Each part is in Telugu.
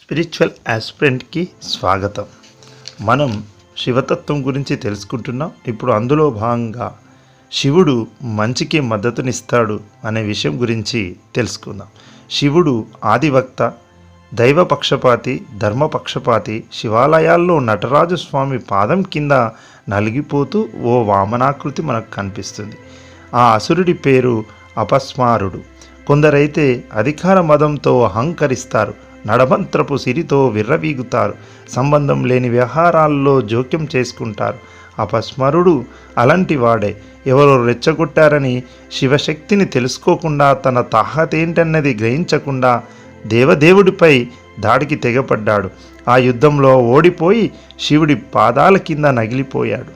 స్పిరిచువల్ ఆస్పిరెంట్కి స్వాగతం. మనం శివతత్వం గురించి తెలుసుకుంటున్నాం. ఇప్పుడు అందులో భాగంగా శివుడు మంచికి మద్దతునిస్తాడు అనే విషయం గురించి తెలుసుకుందాం. శివుడు ఆదివక్త, దైవ పక్షపాతి, ధర్మపక్షపాతి. శివాలయాల్లో నటరాజు స్వామి పాదం కింద నలిగిపోతూ ఓ వామనాకృతి మనకు కనిపిస్తుంది. ఆ అసురుడి పేరు అపస్మారుడు. కొందరైతే అధికార మదంతో అహంకరిస్తారు, నడమంత్రపు సిరితో విర్రవీగుతారు, సంబంధం లేని వ్యవహారాల్లో జోక్యం చేసుకుంటారు. అపస్మరుడు అలాంటి వాడే. ఎవరో రెచ్చగొట్టారని శివశక్తిని తెలుసుకోకుండా, తన తాహతేంటన్నది గ్రహించకుండా దేవదేవుడిపై దాడికి తెగపడ్డాడు. ఆ యుద్ధంలో ఓడిపోయి శివుడి పాదాల కింద నగిలిపోయాడు.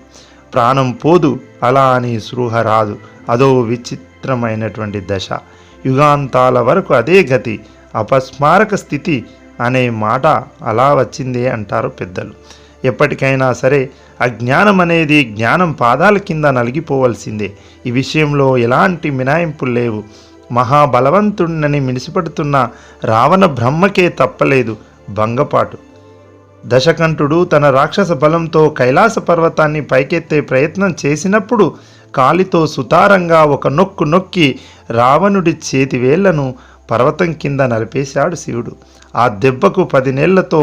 ప్రాణం పోదు, అలా అని స్పృహ రాదు. అదో విచిత్రమైనటువంటి దశ. యుగాంతాల వరకు అదే గతి. అపస్మారక స్థితి అనే మాట అలా వచ్చిందే అంటారు పెద్దలు. ఎప్పటికైనా సరే అజ్ఞానం అనేది జ్ఞానం పాదాల కింద నలిగిపోవలసిందే. ఈ విషయంలో ఎలాంటి మినాయింపులు లేవు. మహాబలవంతుడినని మినిసిపడుతున్న రావణ బ్రహ్మకే తప్పలేదు భంగపాటు. దశకంఠుడు తన రాక్షస బలంతో కైలాస పర్వతాన్ని పైకెత్తే ప్రయత్నం చేసినప్పుడు కాలితో సుతారంగా ఒక నొక్కు నొక్కి రావణుడి చేతివేళ్లను పర్వతం కింద నలిపేశాడు శివుడు. ఆ దెబ్బకు 10 నెలలతో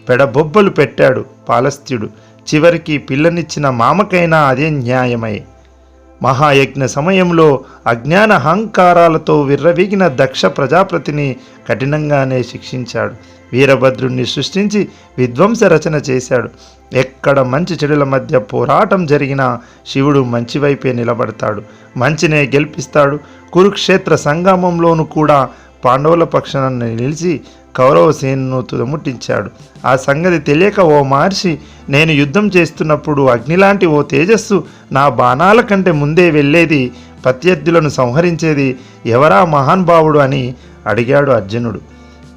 పెడబొబ్బలు పెట్టాడు పాలస్త్యుడు. చివరికి పిల్లనిచ్చిన మామకైనా అదే న్యాయమై. మహాయజ్ఞ సమయంలో అజ్ఞాన అహంకారాలతో విర్రవీగిన దక్ష ప్రజాపతిని కఠినంగానే శిక్షించాడు. వీరభద్రుణ్ణి సృష్టించి విధ్వంస రచన చేశాడు. ఎక్కడ మంచి చెడుల మధ్య పోరాటం జరిగినా శివుడు మంచి వైపే నిలబడతాడు, మంచినే గెలిపిస్తాడు. కురుక్షేత్ర సంగమంలోనూ కూడా పాండవుల పక్షాన నిలిచి కౌరవసేనను తుదముట్టించాడు. ఆ సంగతి తెలియక ఓ మహర్షి, నేను యుద్ధం చేస్తున్నప్పుడు అగ్నిలాంటి ఓ తేజస్సు నా బాణాల కంటే ముందే వెళ్ళేది, ప్రత్యర్థులను సంహరించేది ఎవరా మహానుభావుడు అని అడిగాడు అర్జునుడు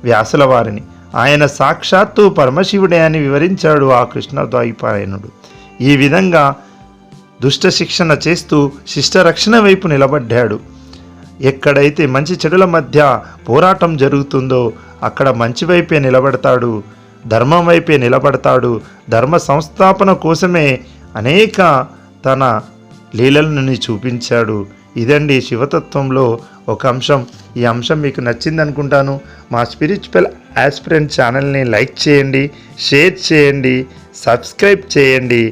వ్యాసుల వారిని. ఆయన సాక్షాత్తు పరమశివుడే అని వివరించాడు ఆ కృష్ణద్వైపాయనుడు. ఈ విధంగా దుష్ట శిక్షణ చేస్తూ శిష్టరక్షణ వైపు నిలబడ్డాడు. ఎక్కడైతే మంచి చెడుల మధ్య పోరాటం జరుగుతుందో అక్కడ మంచి వైపే నిలబడతాడు, ధర్మం వైపే నిలబడతాడు. ధర్మ సంస్థాపన కోసమే అనేక తన లీలలను చూపించాడు. ఇదండి శివతత్వంలో ఒక అంశం. ఈ అంశం మీకు నచ్చింది అనుకుంటాను. మా స్పిరిచువల్ ఆస్పిరెంట్ ఛానల్ని లైక్ చేయండి, షేర్ చేయండి, సబ్స్క్రైబ్ చేయండి.